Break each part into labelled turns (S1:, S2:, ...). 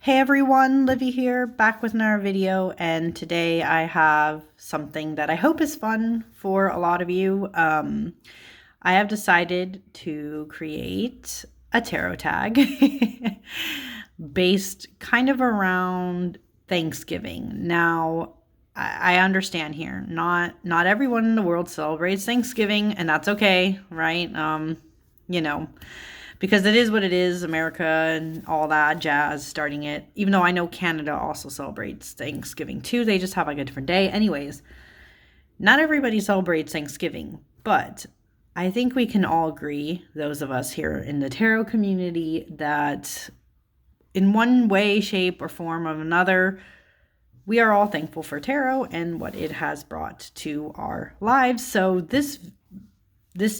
S1: Hey everyone, Livy here, back with another video, and today I have something that I hope is fun for a lot of you. I have decided to create a tarot tag based kind of around Thanksgiving. Now, I understand here, not everyone in the world celebrates Thanksgiving, and that's okay, right? You know, because it is what it is, America and all that jazz starting it. Even though I know Canada also celebrates Thanksgiving too, they just have like a different day. Anyways, not everybody celebrates Thanksgiving, but I think we can all agree, those of us here in the tarot community, that in one way, shape, or form of another, we are all thankful for tarot and what it has brought to our lives. So this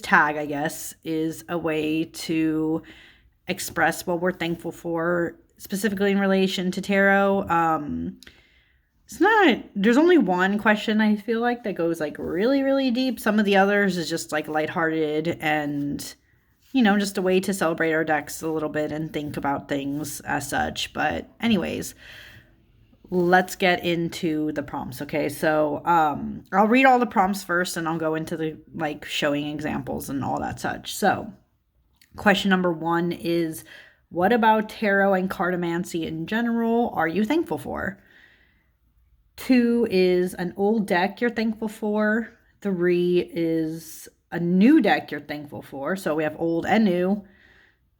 S1: tag, I guess, is a way to express what we're thankful for, specifically in relation to tarot. There's only one question I feel like that goes like really, really deep. Some of the others is just like lighthearted and, just a way to celebrate our decks a little bit and think about things as such. But anyways, let's get into the prompts. Okay, so I'll read all the prompts first and I'll go into the showing examples and all that such. So question number 1 is, what about tarot and cartomancy in general are you thankful for? 2 is an old deck you're thankful for. 3 is a new deck you're thankful for. So we have old and new.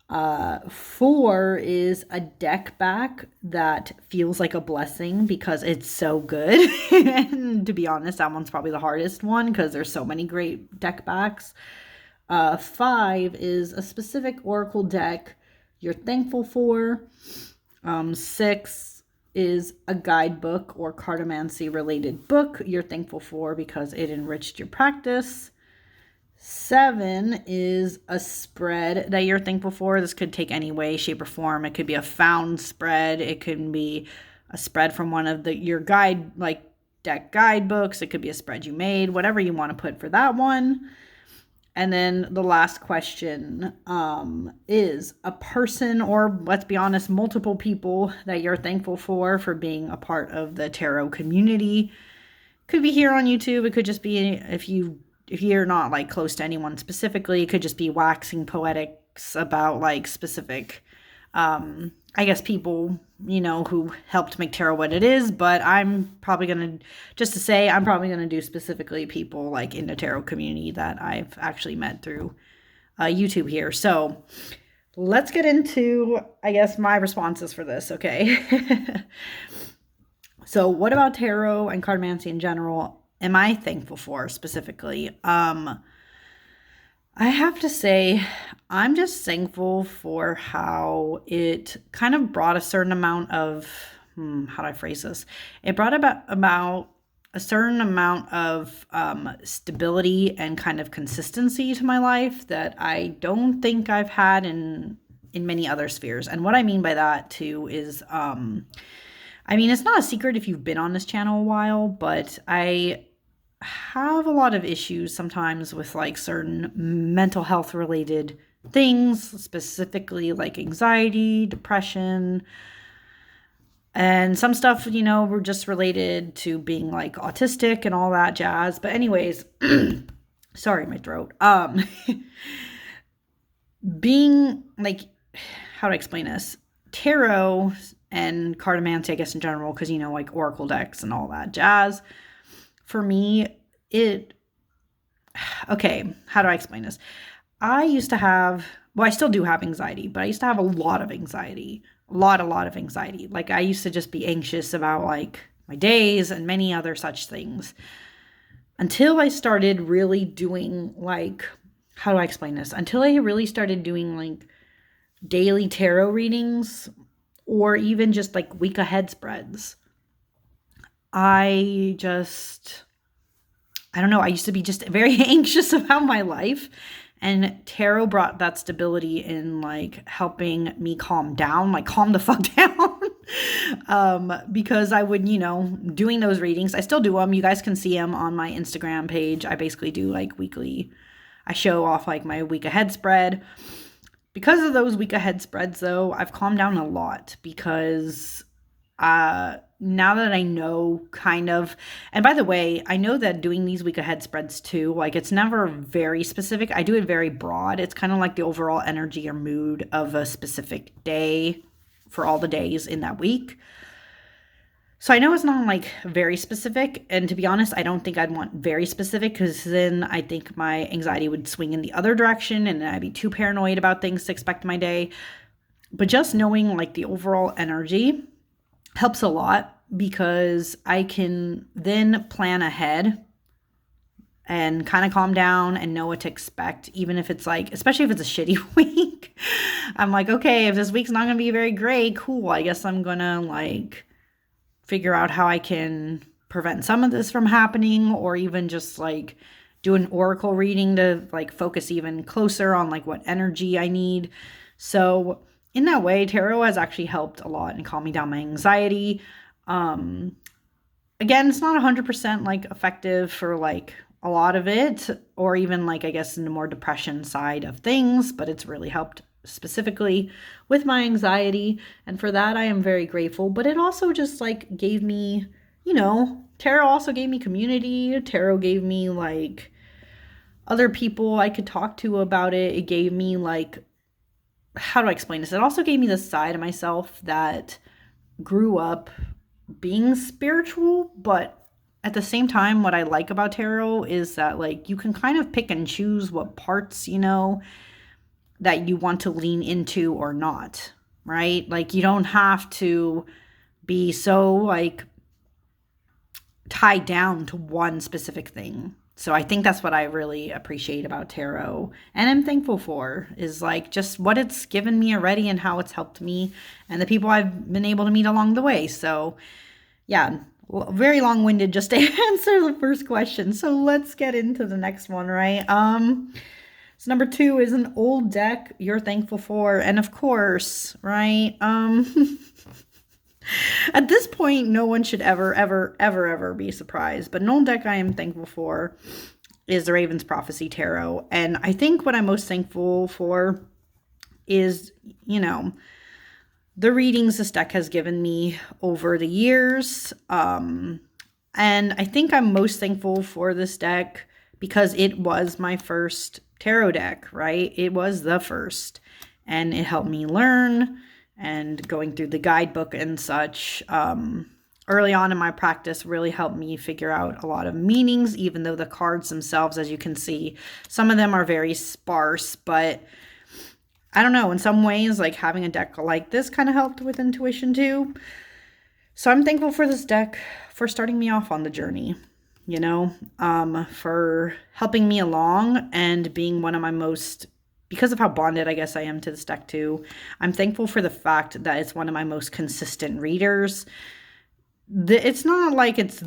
S1: 4 is a deck back that feels like a blessing because it's so good. And to be honest, that one's probably the hardest one because there's so many great deck backs. 5 is a specific oracle deck you're thankful for. 6 is a guidebook or cartomancy related book you're thankful for because it enriched your practice. 7 is a spread that you're thankful for. This could take any way, shape, or form. It could be a found spread. It could be a spread from one of your deck guidebooks. It could be a spread you made, whatever you want to put for that one. And then the last question is a person, or let's be honest, multiple people that you're thankful for being a part of the tarot community. Could be here on YouTube. It could just be if you're not close to anyone specifically. It could just be waxing poetics about specific people who helped make tarot what it is. But I'm probably gonna do specifically people in the tarot community that I've actually met through YouTube here. So let's get into my responses for this. Okay. So what about tarot and cartomancy in general am I thankful for specifically? I have to say, I'm just thankful for how it kind of brought a certain amount of, how do I phrase this? It brought about a certain amount of stability and kind of consistency to my life that I don't think I've had in many other spheres. And what I mean by that too is, it's not a secret if you've been on this channel a while, but I have a lot of issues sometimes with certain mental health related things, specifically anxiety, depression, and some stuff, were just related to being autistic and all that jazz. But anyways, sorry, my throat. Being how to explain this? Tarot and cartomancy, I guess in general, because oracle decks and all that jazz. For me, okay, how do I explain this? I used to have, I still do have anxiety, but I used to have a lot of anxiety, a lot of anxiety. I used to just be anxious about my days and many other such things until I started really doing how do I explain this? Until I really started doing daily tarot readings or even just week ahead spreads. I don't know. I used to be just very anxious about my life, and tarot brought that stability in helping me calm down, calm the fuck down. Because I would, doing those readings, I still do them. You guys can see them on my Instagram page. I basically do weekly, I show off my week ahead spread. Because of those week ahead spreads, though, I've calmed down a lot because now that I know kind of, and by the way, I know that doing these week ahead spreads too, like it's never very specific. I do it very broad. It's kind of like the overall energy or mood of a specific day for all the days in that week. So I know it's not like very specific, and to be honest, I don't think I'd want very specific because then I think my anxiety would swing in the other direction and I'd be too paranoid about things to expect my day. But just knowing like the overall energy helps a lot because I can then plan ahead and kind of calm down and know what to expect, even if it's like, especially if it's a shitty week. I'm like, okay, if this week's not going to be very great, cool. I guess I'm going to like figure out how I can prevent some of this from happening, or even just like do an oracle reading to like focus even closer on like what energy I need. So in that way, tarot has actually helped a lot in calming down my anxiety. Again, it's not 100% like effective for like a lot of it, or even like, I guess, in the more depression side of things, but it's really helped specifically with my anxiety, and for that I am very grateful. But it also just like gave me, tarot also gave me community. Tarot gave me like other people I could talk to about it. It gave me like, how do I explain this? It also gave me the side of myself that grew up being spiritual, but at the same time, what I like about tarot is that like you can kind of pick and choose what parts, that you want to lean into or not, right? Like you don't have to be so like tied down to one specific thing. So I think that's what I really appreciate about tarot and I'm thankful for, is like just what it's given me already and how it's helped me and the people I've been able to meet along the way. So yeah, very long-winded just to answer the first question. So let's get into the next one, right? So number 2 is an old deck you're thankful for. And of course, right? At this point, no one should ever be surprised. But an old deck I am thankful for is the Raven's Prophecy Tarot. And I think what I'm most thankful for is, the readings this deck has given me over the years. And I think I'm most thankful for this deck because it was my first tarot deck, right? It was the first, and it helped me learn, and going through the guidebook and such early on in my practice really helped me figure out a lot of meanings, even though the cards themselves, as you can see, some of them are very sparse, but I don't know, in some ways, like having a deck like this kind of helped with intuition too. So I'm thankful for this deck for starting me off on the journey, for helping me along and being one of my most, because of how bonded I guess I am to this deck too, I'm thankful for the fact that it's one of my most consistent readers. It's not like it's,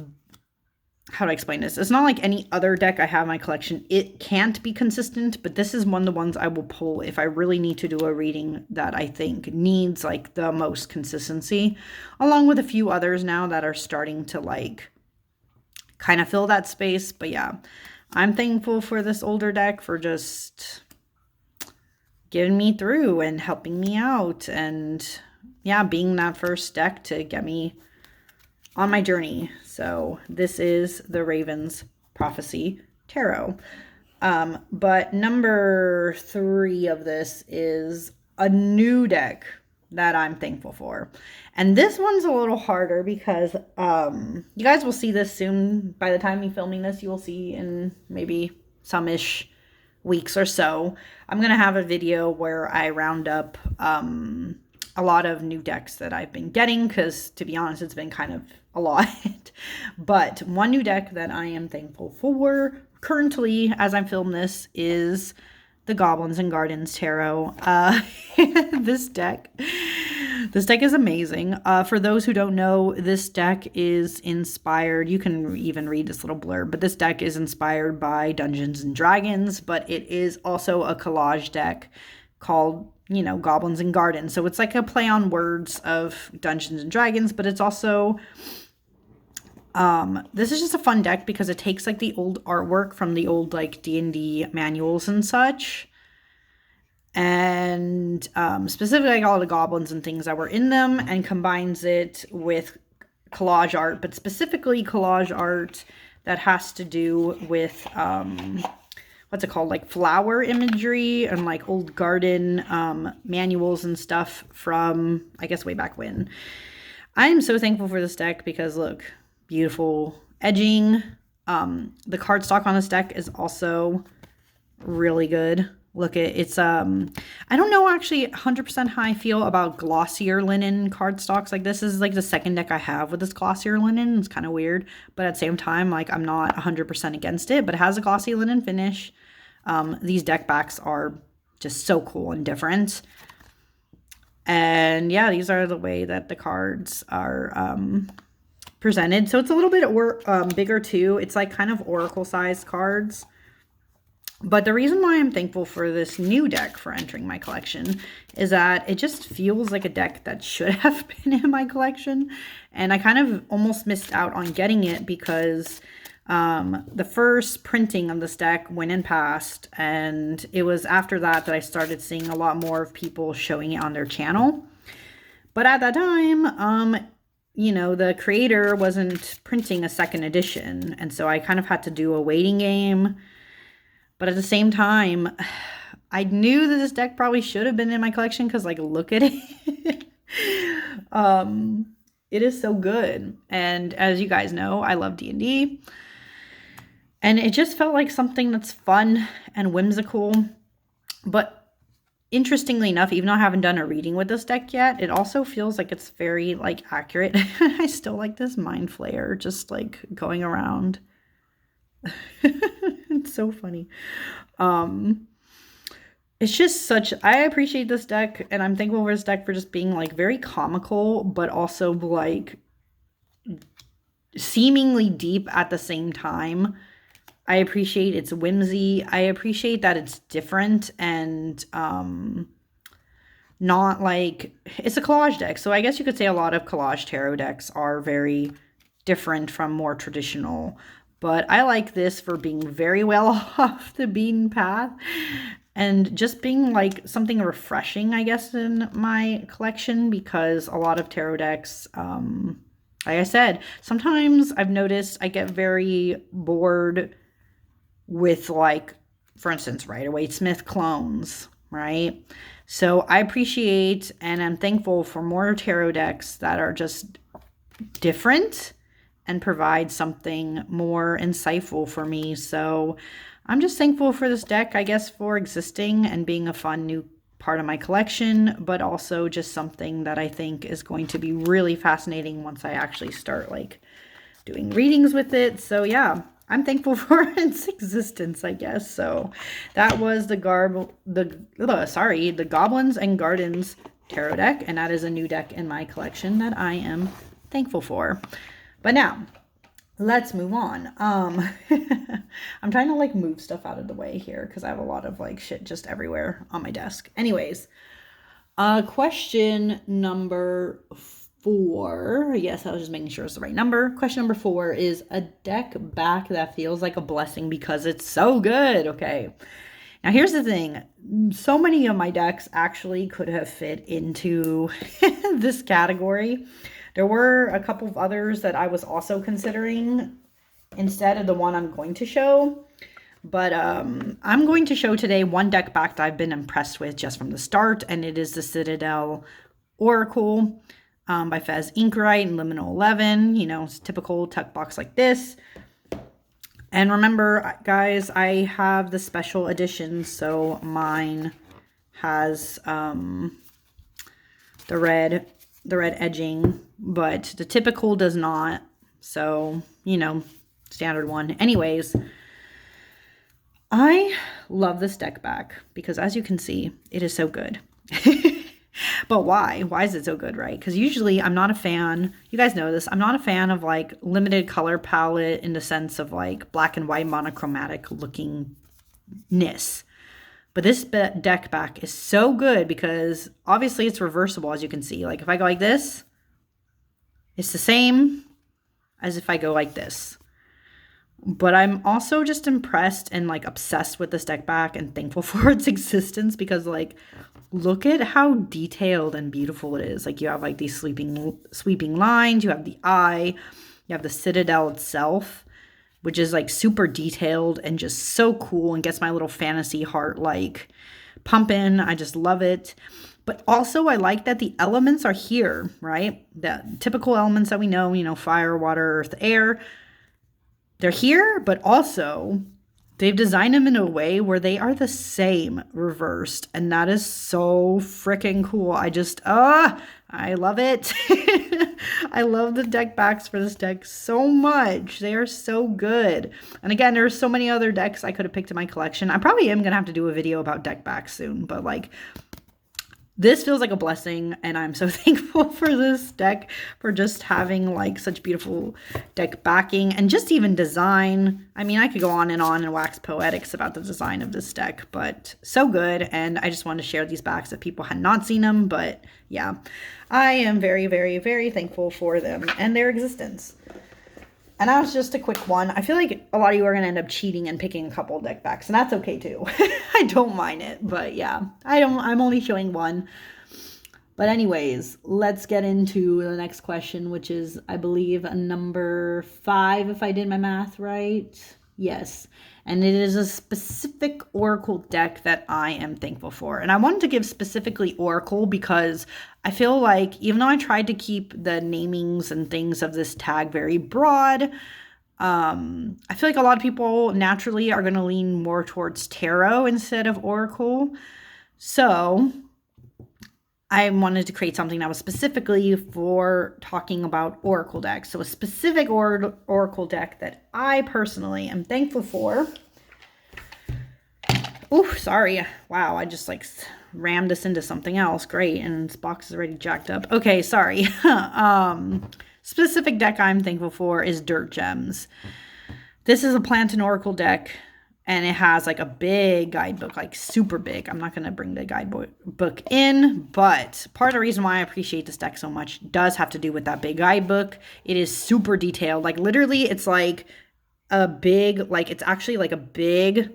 S1: how do I explain this? It's not like any other deck I have in my collection. It can't be consistent, but this is one of the ones I will pull if I really need to do a reading that I think needs like the most consistency, along with a few others now that are starting to like kind of fill that space. But yeah, I'm thankful for this older deck for just getting me through and helping me out, and yeah, being that first deck to get me on my journey. So this is the Raven's Prophecy Tarot. But number 3 of this is a new deck that I'm thankful for. And this one's a little harder because you guys will see this soon. By the time I'm filming this, you will see in maybe some-ish weeks or so, I'm going to have a video where I round up a lot of new decks that I've been getting, because to be honest, it's been kind of a lot. But one new deck that I am thankful for currently as I film this is the Goblins and Gardens Tarot. This deck is amazing. For those who don't know, this deck is inspired, you can even read this little blurb, but this deck is inspired by Dungeons and Dragons, but it is also a collage deck called, Goblins and Gardens. So it's like a play on words of Dungeons and Dragons, but it's also, this is just a fun deck because it takes like the old artwork from the old like D&D manuals and such, and specifically like all the goblins and things that were in them, and combines it with collage art, but specifically collage art that has to do with what's it called, like flower imagery and like old garden manuals and stuff from, I guess, way back when. I am so thankful for this deck because look, beautiful edging. The cardstock on this deck is also really good. Look at it's I don't know actually 100% how I feel about glossier linen cardstocks. Like this is like the second deck I have with this glossier linen. It's kind of weird, but at the same time, like I'm not 100% against it, but it has a glossy linen finish. These deck backs are just so cool and different. And yeah, these are the way that the cards are presented. So it's a little bit bigger too. It's like kind of oracle sized cards. But the reason why I'm thankful for this new deck for entering my collection is that it just feels like a deck that should have been in my collection. And I kind of almost missed out on getting it because the first printing of this deck went and passed. And it was after that that I started seeing a lot more of people showing it on their channel. But at that time, you know, the creator wasn't printing a second edition. And so I kind of had to do a waiting game. But at the same time, I knew that this deck probably should have been in my collection because, like, look at it. It is so good. And as you guys know, I love D&D. And it just felt like something that's fun and whimsical. But interestingly enough, even though I haven't done a reading with this deck yet, it also feels like it's very, like, accurate. I still like this Mind Flayer just, like, going around. It's so funny. It's just such, I appreciate this deck, and I'm thankful for this deck for just being like very comical, but also like seemingly deep at the same time. I appreciate its whimsy. I appreciate that it's different and not like, it's a collage deck. So I guess you could say a lot of collage tarot decks are very different from more traditional. But I like this for being very well off the beaten path and just being like something refreshing, I guess, in my collection, because a lot of tarot decks, like I said, sometimes I've noticed I get very bored with, like, for instance, Rider-Waite-Smith clones, right? So I appreciate and I'm thankful for more tarot decks that are just different and provide something more insightful for me. So I'm just thankful for this deck, I guess, for existing and being a fun new part of my collection, but also just something that I think is going to be really fascinating once I actually start like doing readings with it. So yeah, I'm thankful for its existence, I guess. So that was the Goblins and Gardens tarot deck, and that is a new deck in my collection that I am thankful for. But now, let's move on. I'm trying to like move stuff out of the way here because I have a lot of like shit just everywhere on my desk. Anyways, question number 4. Yes, I was just making sure it's the right number. Question number 4 is a deck back that feels like a blessing because it's so good. Okay. Now here's the thing. So many of my decks actually could have fit into this category. There were a couple of others that I was also considering instead of the one I'm going to show. But I'm going to show today one deck back that I've been impressed with just from the start. And it is the Citadel Oracle by Fez Inkwright and Liminal 11. You know, it's typical tuck box like this. And remember, guys, I have the special edition. So mine has the red edging, but the typical does not. So, you know, standard one. Anyways, I love this deck back because, as you can see, it is so good. But why? Why is it so good, right? Because usually I'm not a fan, you guys know this, I'm not a fan of like limited color palette in the sense of like black and white monochromatic lookingness. But this deck back is so good because obviously it's reversible, as you can see. Like if I go like this, it's the same as if I go like this. But I'm also just impressed and like obsessed with this deck back and thankful for its existence because like look at how detailed and beautiful it is. Like you have like these sweeping lines, you have the eye, you have the citadel itself, which is like super detailed and just so cool and gets my little fantasy heart like pumping. I just love it. But also I like that the elements are here, right? The typical elements that we know, you know, fire, water, earth, air. They're here, but also they've designed them in a way where they are the same reversed. And that is so freaking cool. I love it. I love the deck backs for this deck so much. They are so good. And again, there's so many other decks I could have picked in my collection. I probably am going to have to do a video about deck backs soon, but like this feels like a blessing, and I'm so thankful for this deck for just having like such beautiful deck backing and just even design. I mean, I could go on and wax poetics about the design of this deck, but so good. And I just wanted to share these backs if people had not seen them. But yeah, I am very, very, very thankful for them and their existence. And that was just a quick one. I feel like a lot of you are going to end up cheating and picking a couple deck backs, and that's okay too. I don't mind it, but yeah, I'm only showing one. But anyways, let's get into the next question, which is, I believe, number 5, if I did my math right. Yes. And it is a specific Oracle deck that I am thankful for. And I wanted to give specifically Oracle because I feel like even though I tried to keep the namings and things of this tag very broad, I feel like a lot of people naturally are going to lean more towards tarot instead of Oracle. So I wanted to create something that was specifically for talking about Oracle decks. So a specific Oracle deck that I personally am thankful for. Oh, sorry. Wow, I just like rammed this into something else. Great, and this box is already jacked up. Okay, sorry. Specific deck I'm thankful for is Dirt Gems. This is a Plant and Oracle deck. And it has like a big guidebook, like super big. I'm not going to bring the guidebook in, but part of the reason why I appreciate this deck so much does have to do with that big guidebook. It is super detailed. Like literally it's like a big, like it's actually like a big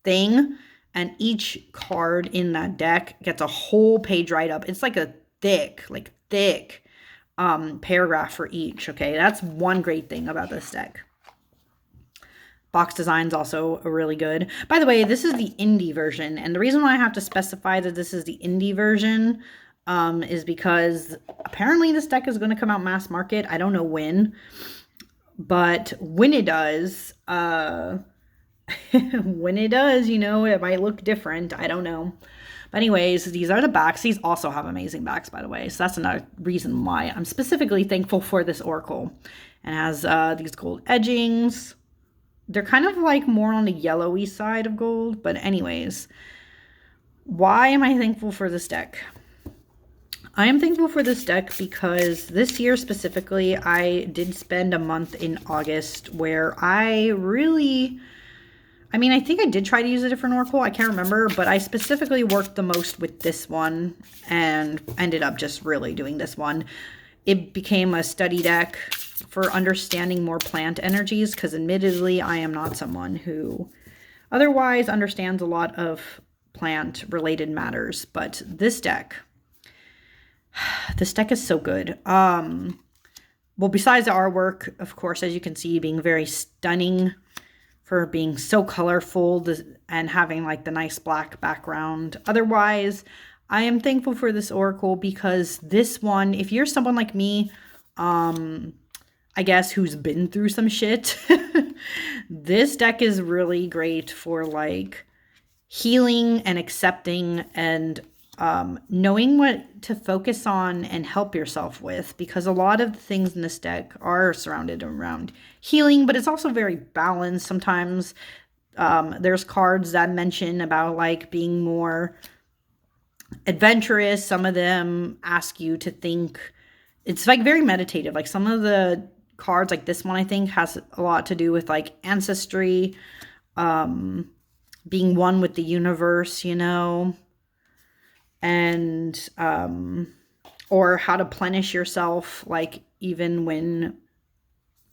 S1: thing. And each card in that deck gets a whole page write-up. It's like a thick paragraph for each. Okay, that's one great thing about this deck. Box design is also really good. By the way, this is the indie version. And the reason why I have to specify that this is the indie version is because apparently this deck is going to come out mass market. I don't know when. But when it does, you know, it might look different. I don't know. But anyways, these are the backs. These also have amazing backs, by the way. So that's another reason why I'm specifically thankful for this Oracle. And it has these gold edgings. They're kind of like more on the yellowy side of gold. But anyways, why am I thankful for this deck? I am thankful for this deck because this year specifically, I did spend a month in August where I think I did try to use a different Oracle. I can't remember, but I specifically worked the most with this one and ended up just really doing this one. It became a study deck for understanding more plant energies because admittedly, I am not someone who otherwise understands a lot of plant-related matters. But this deck is so good. Well, besides the artwork, of course, as you can see, being very stunning for being so colorful and having like the nice black background. Otherwise, I am thankful for this Oracle because this one, if you're someone like me, I guess who's been through some shit, this deck is really great for like healing and accepting and knowing what to focus on and help yourself with, because a lot of the things in this deck are surrounded around healing, but it's also very balanced. Sometimes there's cards that mention about like being more adventurous. Some of them ask you to think. It's like very meditative. Like some of the cards, like this one, I think has a lot to do with like ancestry, being one with the universe, you know, and or how to plenish yourself, like even when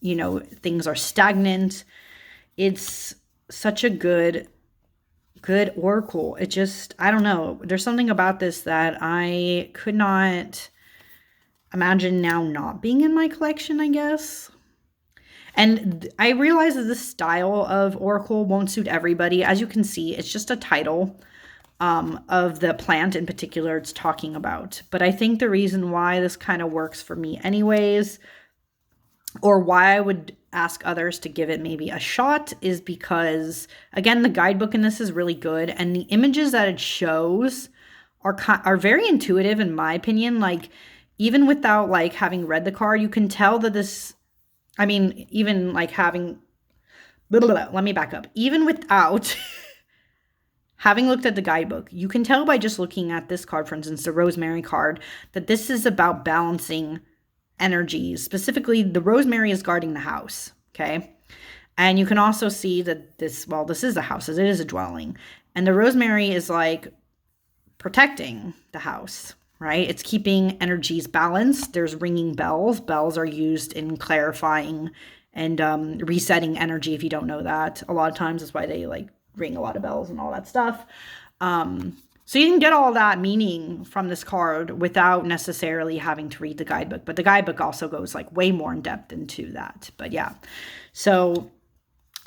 S1: you know, things are stagnant. It's such a good oracle. It just, I don't know. There's something about this that I could not imagine now not being in my collection, I guess. And I realize that this style of oracle won't suit everybody. As you can see, it's just a title of the plant in particular it's talking about. But I think the reason why this kind of works for me anyways, or why I would ask others to give it maybe a shot, is because, again, the guidebook in this is really good. And the images that it shows are very intuitive, in my opinion. Like, even without like having read the card, you can tell that this, I mean, even like having, let me back up. Even without having looked at the guidebook, you can tell by just looking at this card, for instance, the Rosemary card, that this is about balancing energies. Specifically, the Rosemary is guarding the house, okay? And you can also see that this is a house, it is a dwelling. And the Rosemary is like protecting the house, right? It's keeping energies balanced. There's ringing bells. Bells are used in clarifying and resetting energy, if you don't know that. A lot of times that's why they like ring a lot of bells and all that stuff. So you can get all that meaning from this card without necessarily having to read the guidebook. But the guidebook also goes like way more in depth into that. But yeah, so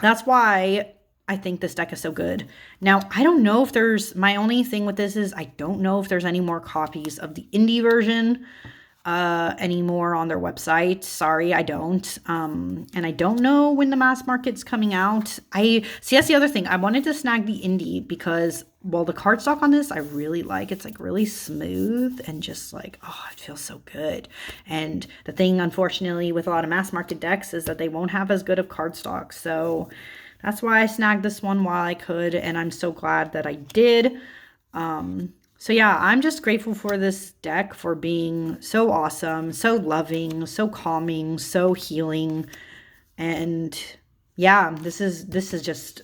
S1: that's why I think this deck is so good. Now, I don't know if there's, my only thing with this is I don't know if there's any more copies of the indie version anymore on their website. Sorry, I don't. And I don't know when the mass market's coming out. See, that's the other thing. I wanted to snag the indie because, well, the cardstock on this I really like. It's like really smooth and just like, oh, it feels so good. And the thing, unfortunately, with a lot of mass market decks is that they won't have as good of cardstock. So that's why I snagged this one while I could, and I'm so glad that I did. So yeah, I'm just grateful for this deck for being so awesome, so loving, so calming, so healing. And yeah, this is just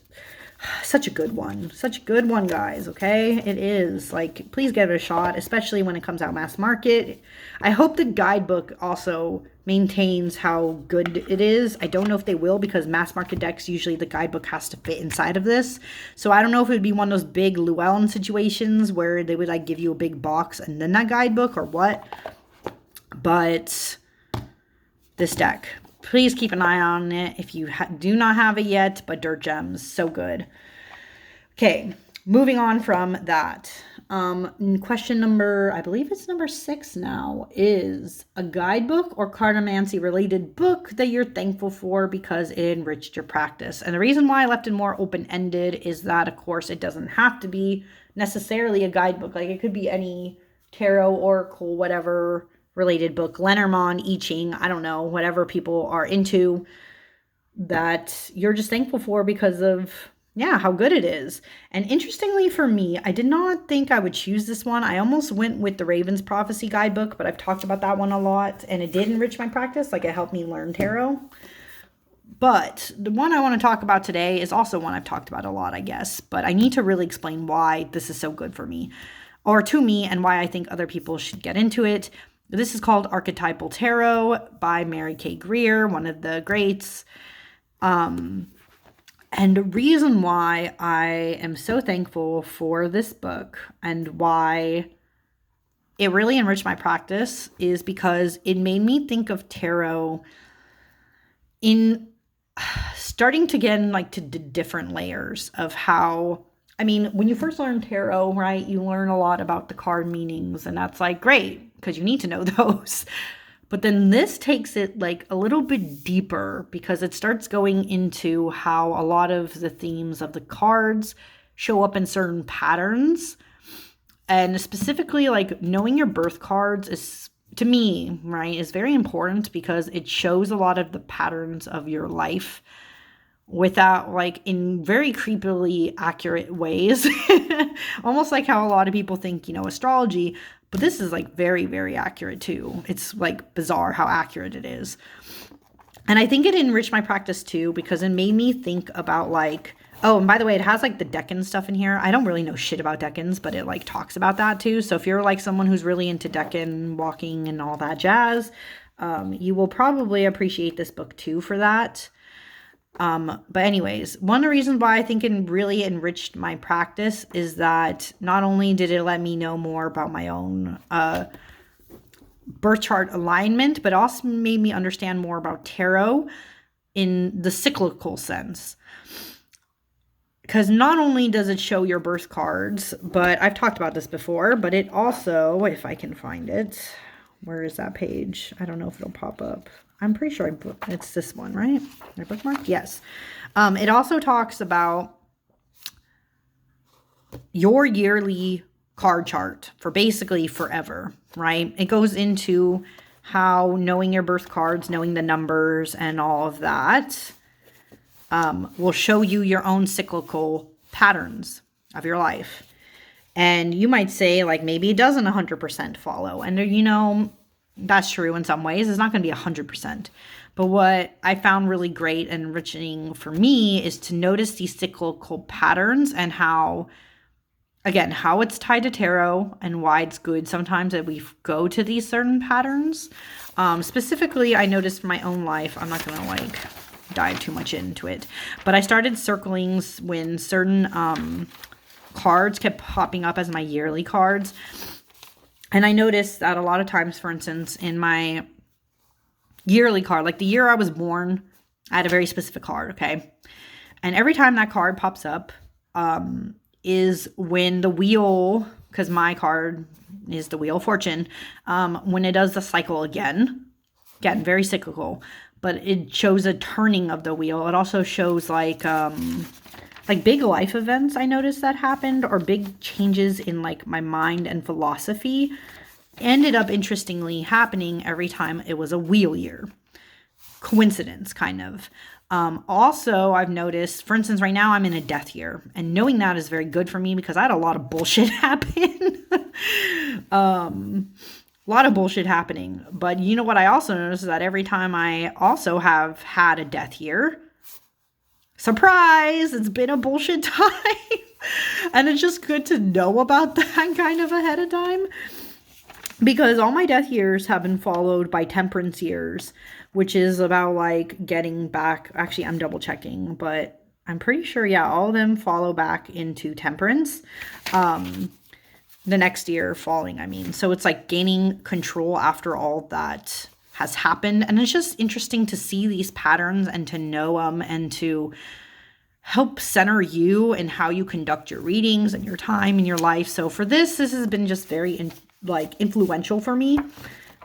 S1: such a good one. Such a good one, guys, okay? It is. Like, please give it a shot, especially when it comes out mass market. I hope the guidebook also maintains how good it is. I don't know if they will, because mass market decks, usually the guidebook has to fit inside of this. So I don't know if it would be one of those big Llewellyn situations where they would like give you a big box and then that guidebook or what. But this deck, please keep an eye on it if you do not have it yet. But Dirt Gems, so good. Okay, moving on from that. Question number, I believe it's number 6 now, is a guidebook or cartomancy related book that you're thankful for because it enriched your practice. And the reason why I left it more open-ended is that, of course, it doesn't have to be necessarily a guidebook. Like, it could be any tarot, oracle, whatever related book, Lenormand, I Ching, I don't know, whatever people are into that you're just thankful for because of, yeah, how good it is. And interestingly for me, I did not think I would choose this one. I almost went with the Raven's Prophecy guidebook, but I've talked about that one a lot, and it did enrich my practice. Like, it helped me learn tarot. But the one I want to talk about today is also one I've talked about a lot, I guess. But I need to really explain why this is so good for me, or to me, and why I think other people should get into it. This is called Archetypal Tarot by Mary K. Greer, one of the greats. And the reason why I am so thankful for this book and why it really enriched my practice is because it made me think of tarot in starting to get in like to different layers of how, I mean, when you first learn tarot, right, you learn a lot about the card meanings, and that's like great because you need to know those. But then this takes it like a little bit deeper because it starts going into how a lot of the themes of the cards show up in certain patterns. And specifically, like, knowing your birth cards is, to me, right, is very important because it shows a lot of the patterns of your life without, like, in very creepily accurate ways. Almost like how a lot of people think, you know, astrology. But this is like very, very accurate too. It's like bizarre how accurate it is. And I think it enriched my practice too because it made me think about like, oh, and by the way, it has like the Deccan stuff in here. I don't really know shit about Deccans, but it like talks about that too. So if you're like someone who's really into Deccan walking and all that jazz, You will probably appreciate this book too for that. But anyways, one of the reasons why I think it really enriched my practice is that not only did it let me know more about my own birth chart alignment, but also made me understand more about tarot in the cyclical sense. Because not only does it show your birth cards, but I've talked about this before, but it also, if I can find it, where is that page? I don't know if it'll pop up. I'm pretty sure it's this one, right? My bookmark? Yes. It also talks about your yearly card chart for basically forever, right? It goes into how knowing your birth cards, knowing the numbers and all of that will show you your own cyclical patterns of your life. And you might say, like, maybe it doesn't 100% follow. And, you know, that's true in some ways. It's not going to be 100%. But what I found really great and enriching for me is to notice these cyclical patterns and how, again, how it's tied to tarot and why it's good sometimes that we go to these certain patterns. Specifically, I noticed for my own life, I'm not going to, like, dive too much into it, but I started circling when certain cards kept popping up as my yearly cards. And I noticed that a lot of times, for instance, in my yearly card, like the year I was born, I had a very specific card, okay? And every time that card pops up is when the wheel, because my card is the Wheel of Fortune, when it does the cycle again, very cyclical, but it shows a turning of the wheel. It also shows like big life events I noticed that happened, or big changes in like my mind and philosophy ended up interestingly happening every time it was a wheel year. Coincidence, kind of. Also, I've noticed, for instance, right now I'm in a death year, and knowing that is very good for me because I had a lot of bullshit happen. A lot of bullshit happening. But you know what I also noticed is that every time I also have had a death year, surprise, it's been a bullshit time. And it's just good to know about that kind of ahead of time. Because all my death years have been followed by temperance years, which is about like getting back. Actually, I'm double checking, but I'm pretty sure, yeah, all of them follow back into temperance. The next year falling, I mean. So it's like gaining control after all that has happened. And it's just interesting to see these patterns and to know them and to help center you and how you conduct your readings and your time in your life. So for this has been just very influential for me.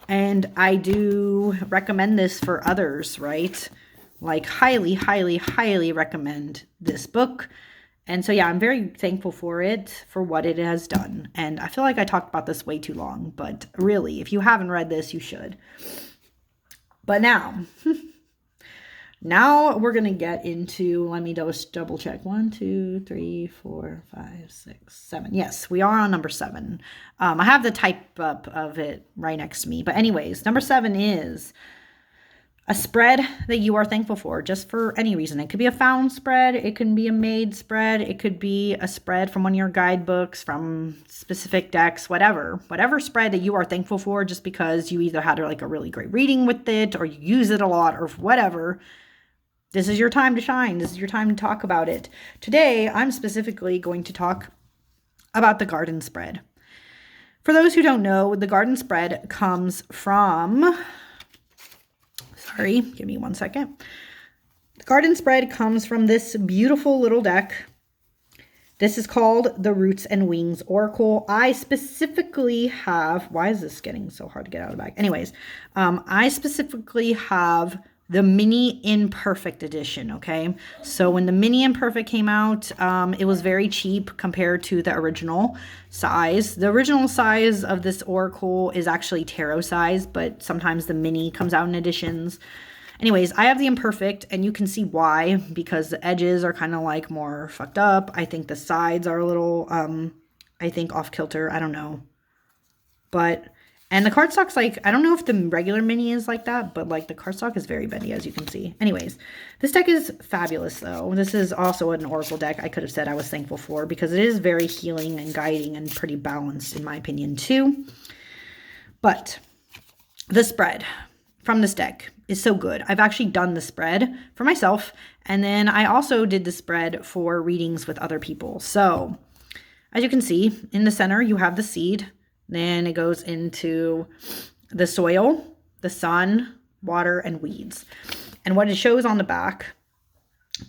S1: And I do recommend this for others, right? Like highly, highly, highly recommend this book. And so, yeah, I'm very thankful for it, for what it has done. And I feel like I talked about this way too long, but really, if you haven't read this, you should. But now, now we're going to get into, let me just double check. 1, 2, 3, 4, 5, 6, 7. Yes, we are on number 7. I have the type up of it right next to me. But anyways, number 7 is a spread that you are thankful for, just for any reason. It could be a found spread. It can be a made spread. It could be a spread from one of your guidebooks, from specific decks, whatever. Whatever spread that you are thankful for, just because you either had like a really great reading with it, or you use it a lot, or whatever. This is your time to shine. This is your time to talk about it. Today, I'm specifically going to talk about the garden spread. For those who don't know, the garden spread comes from... Sorry, give me 1 second. The garden spread comes from this beautiful little deck. This is called the Roots and Wings Oracle. I specifically have... Why is this getting so hard to get out of the bag? Anyways, I specifically have the mini imperfect edition, okay? So when the mini imperfect came out, it was very cheap compared to the original size. The original size of this oracle is actually tarot size, but sometimes the mini comes out in editions. Anyways, I have the imperfect, and you can see why, because the edges are kind of like more fucked up. I think the sides are a little, I think off kilter. I don't know. But... And the cardstock's like, I don't know if the regular mini is like that, but like the cardstock is very bendy, as you can see. Anyways, this deck is fabulous though. This is also an oracle deck I could have said I was thankful for, because it is very healing and guiding and pretty balanced in my opinion too. But the spread. from this deck is so good. I've actually done the spread for myself, and then I also did the spread for readings with other people. So as you can see, in the center, you have the seed. Then it goes into the soil, the sun, water, and weeds. And what it shows on the back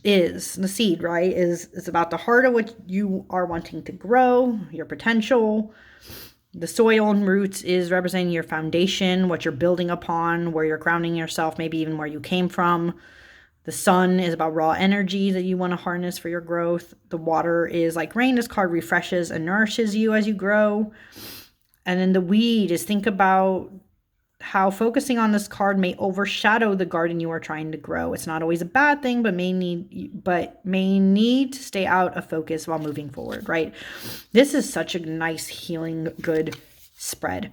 S1: is the seed, right? Is about the heart of what you are wanting to grow, your potential. The soil and roots is representing your foundation, what you're building upon, where you're grounding yourself, maybe even where you came from. The sun is about raw energy that you want to harness for your growth. The water is like rain. This card refreshes and nourishes you as you grow. And then the weed is, think about how focusing on this card may overshadow the garden you are trying to grow. It's not always a bad thing, but may need to stay out of focus while moving forward, right? This is such a nice, healing, good spread.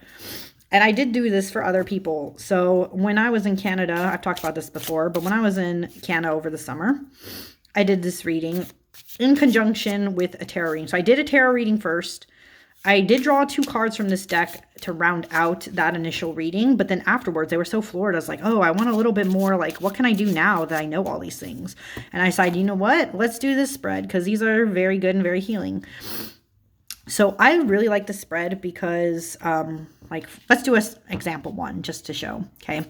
S1: And I did do this for other people. So when I was in Canada, I've talked about this before, but when I was in Canada over the summer, I did this reading in conjunction with a tarot reading. So I did a tarot reading first. I did draw 2 cards from this deck to round out that initial reading, but then afterwards they were so floored. I was like, oh, I want a little bit more, like, what can I do now that I know all these things? And I decided, you know what? Let's do this spread because these are very good and very healing. So I really like the spread because, let's do an example one just to show, okay?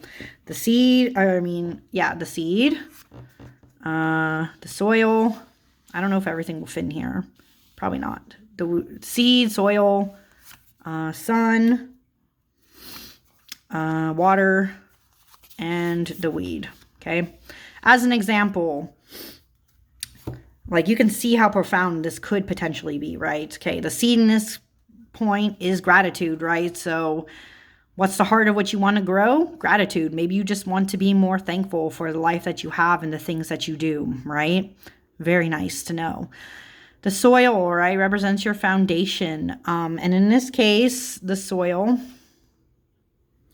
S1: The seed, the seed, the soil. I don't know if everything will fit in here. Probably not. The seed, soil, sun, water, and the weed, okay? As an example, like you can see how profound this could potentially be, right? Okay, the seed in this point is gratitude, right? So what's the heart of what you want to grow? Gratitude. Maybe you just want to be more thankful for the life that you have and the things that you do, right? Very nice to know. The soil, right, represents your foundation. And in this case, the soil,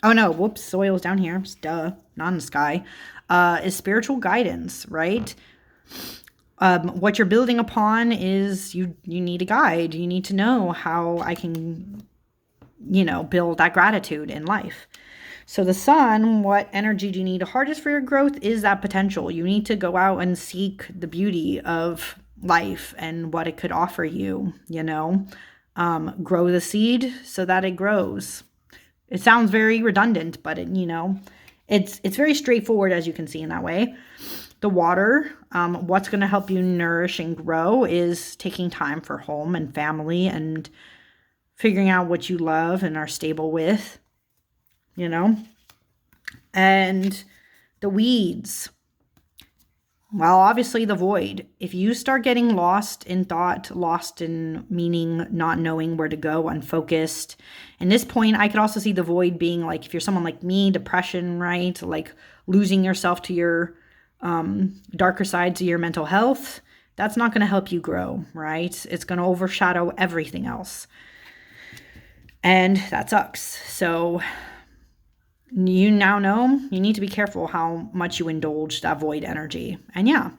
S1: soil is down here, duh, not in the sky, is spiritual guidance, right? What you're building upon is you need a guide. You need to know how I can, build that gratitude in life. So the sun, what energy do you need to harness for your growth is that potential. You need to go out and seek the beauty of life and what it could offer you, grow the seed so that it grows. It sounds very redundant, but it's very straightforward, as you can see in that way. The water, what's going to help you nourish and grow is taking time for home and family and figuring out what you love and are stable with, and the weeds. Well, obviously the void. If you start getting lost in thought, lost in meaning, not knowing where to go, unfocused. And this point, I could also see the void being like, if you're someone like me, depression, right? Like losing yourself to your darker sides of your mental health. That's not going to help you grow, right? It's going to overshadow everything else. And that sucks. So you now know you need to be careful how much you indulge that void energy. And yeah,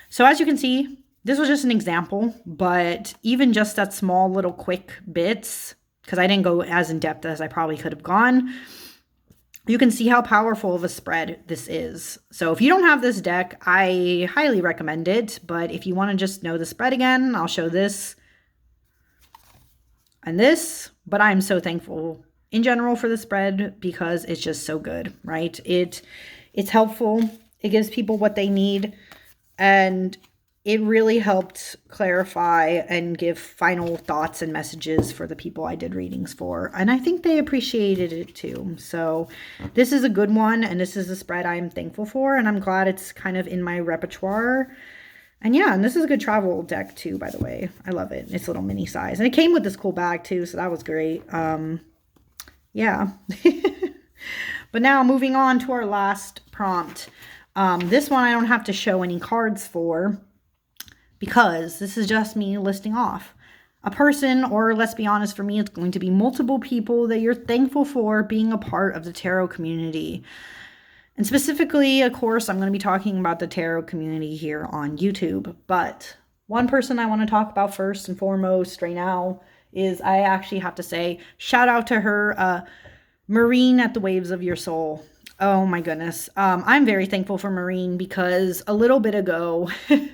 S1: so as you can see, this was just an example, but even just that small little quick bits, because I didn't go as in depth as I probably could have gone, you can see how powerful of a spread this is. So if you don't have this deck, I highly recommend it. But if you want to just know the spread again, I'll show this and this. But I'm so thankful in general for the spread because it's just so good, right? It's helpful. It gives people what they need. And it really helped clarify and give final thoughts and messages for the people I did readings for. And I think they appreciated it too. So this is a good one. And this is a spread I'm thankful for. And I'm glad it's kind of in my repertoire. And yeah, and this is a good travel deck too, by the way. I love it. It's a little mini size. And it came with this cool bag too. So that was great. Yeah. But now moving on to our last prompt. This one I don't have to show any cards for because this is just me listing off a person, or let's be honest, for me, it's going to be multiple people that you're thankful for being a part of the tarot community. And specifically, of course, I'm going to be talking about the tarot community here on YouTube. But one person I want to talk about first and foremost right now is, I actually have to say, shout out to her, Marine at the Waves of Your Soul. Oh my goodness. I'm very thankful for Marine because a little bit ago, it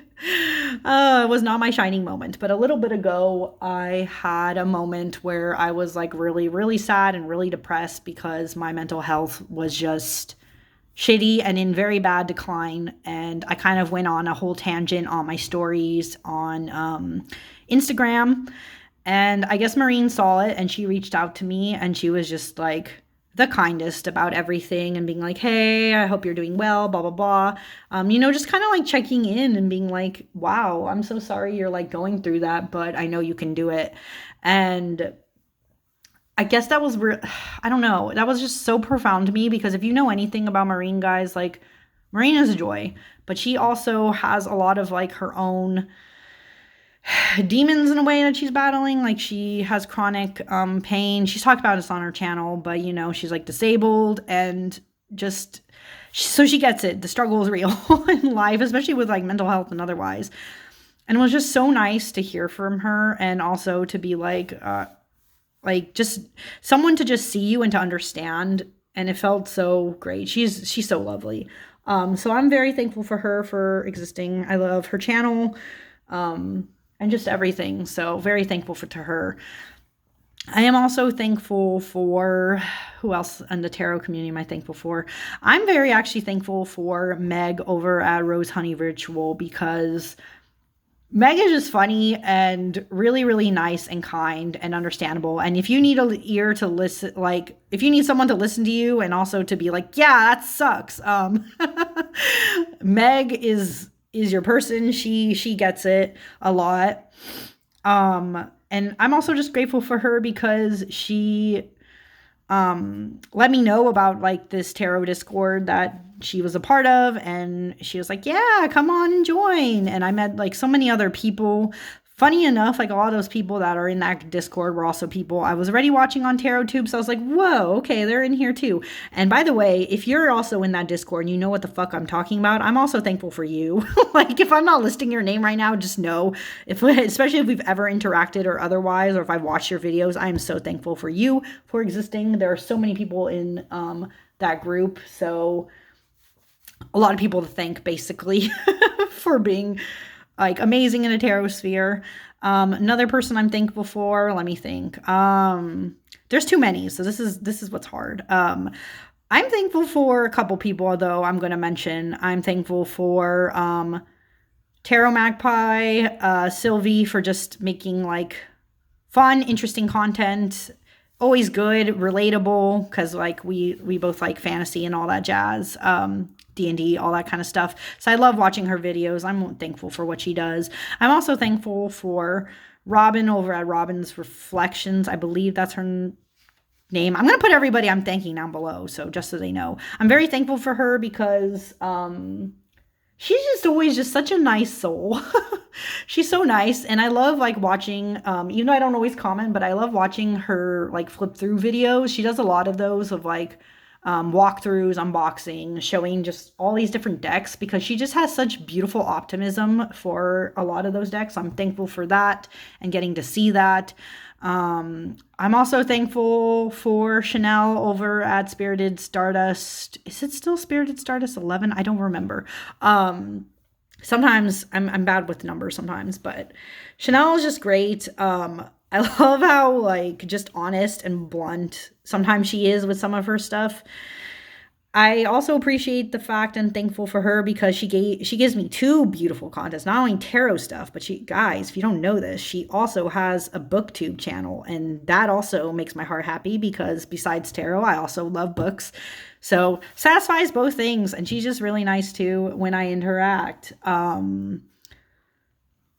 S1: was not my shining moment, but a little bit ago, I had a moment where I was like really, really sad and really depressed because my mental health was just shitty and in very bad decline. And I kind of went on a whole tangent on my stories on Instagram. And I guess Maureen saw it and she reached out to me and she was just like the kindest about everything and being like, hey, I hope you're doing well, blah, blah, blah. Just kind of like checking in and being like, wow, I'm so sorry you're like going through that, but I know you can do it. And I guess that was, I don't know, that was just so profound to me because if you know anything about Maureen, guys, like Maureen is a joy, but she also has a lot of like her own demons in a way that she's battling. Like she has chronic pain. She's talked about this on her channel, but she's like disabled and just so she gets it. The struggle is real in life, especially with like mental health and otherwise. And it was just so nice to hear from her and also to be like just someone to just see you and to understand. And it felt so great. She's so lovely. So I'm very thankful for her for existing. I love her channel. And just everything. So very thankful to her. I am also thankful for, who else in the tarot community am I thankful for? I'm very actually thankful for Meg over at Rose Honey Ritual because Meg is just funny and really, really nice and kind and understandable. And if you need an ear to listen, like if you need someone to listen to you and also to be like, yeah, that sucks. Meg is your person. She gets it a lot. And I'm also just grateful for her because she let me know about like this tarot Discord that she was a part of, and she was like, yeah, come on and join. And I met like so many other people. Funny enough, like a lot of those people that are in that Discord were also people I was already watching on TarotTube. So I was like, whoa, okay, they're in here too. And by the way, if you're also in that Discord and you know what the fuck I'm talking about, I'm also thankful for you. Like if I'm not listing your name right now, just know, especially if we've ever interacted or otherwise, or if I've watched your videos, I am so thankful for you for existing. There are so many people in that group. So a lot of people to thank basically for being like amazing in a tarot sphere. Another person I'm thankful for, let me think. There's too many, so this is what's hard. I'm thankful for a couple people though I'm going to mention. I'm thankful for Tarot Magpie, Sylvie for just making like fun, interesting content. Always good, relatable, because like we both like fantasy and all that jazz. D&D, all that kind of stuff. So I love watching her videos. I'm thankful for what she does. I'm also thankful for Robin over at Robin's Reflections. I believe that's her name. I'm going to put everybody I'm thanking down below, so just so they know. I'm very thankful for her because she's just always just such a nice soul. She's so nice, and I love like watching, even though I don't always comment, but I love watching her like flip through videos. She does a lot of those of like walkthroughs, unboxing, showing just all these different decks because she just has such beautiful optimism for a lot of those decks. I'm thankful for that and getting to see that. I'm also thankful for Chanel over at Spirited Stardust. Is it still Spirited Stardust 11? I don't remember. Sometimes I'm bad with numbers sometimes, but Chanel is just great. I love how like just honest and blunt sometimes she is with some of her stuff. I also appreciate the fact and thankful for her because she gives me two beautiful contests, not only tarot stuff, but guys, if you don't know this, she also has a booktube channel, and that also makes my heart happy because besides tarot, I also love books. So satisfies both things, and she's just really nice too when I interact. And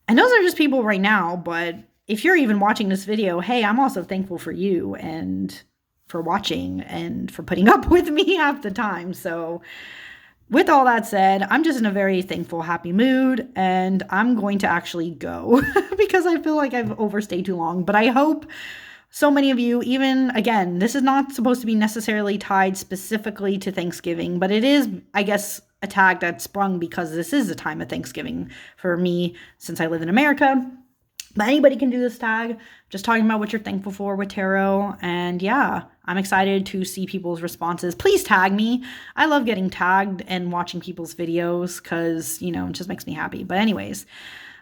S1: those are just people right now, but if you're even watching this video, hey, I'm also thankful for you and for watching and for putting up with me half the time. So with all that said, I'm just in a very thankful, happy mood, and I'm going to actually go because I feel like I've overstayed too long. But I hope so many of you, even, again, this is not supposed to be necessarily tied specifically to Thanksgiving, but it is, I guess, a tag that sprung because this is a time of Thanksgiving for me since I live in America. But anybody can do this tag. Just talking about what you're thankful for with tarot. And yeah, I'm excited to see people's responses. Please tag me. I love getting tagged and watching people's videos because, you know, it just makes me happy. But anyways,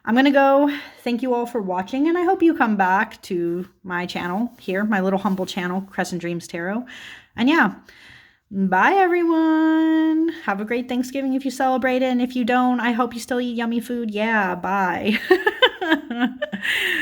S1: I'm going to go. Thank you all for watching. And I hope you come back to my channel here, my little humble channel, Crescent Dreams Tarot. And yeah, bye everyone. Have a great Thanksgiving if you celebrate it. And if you don't, I hope you still eat yummy food. Yeah, bye.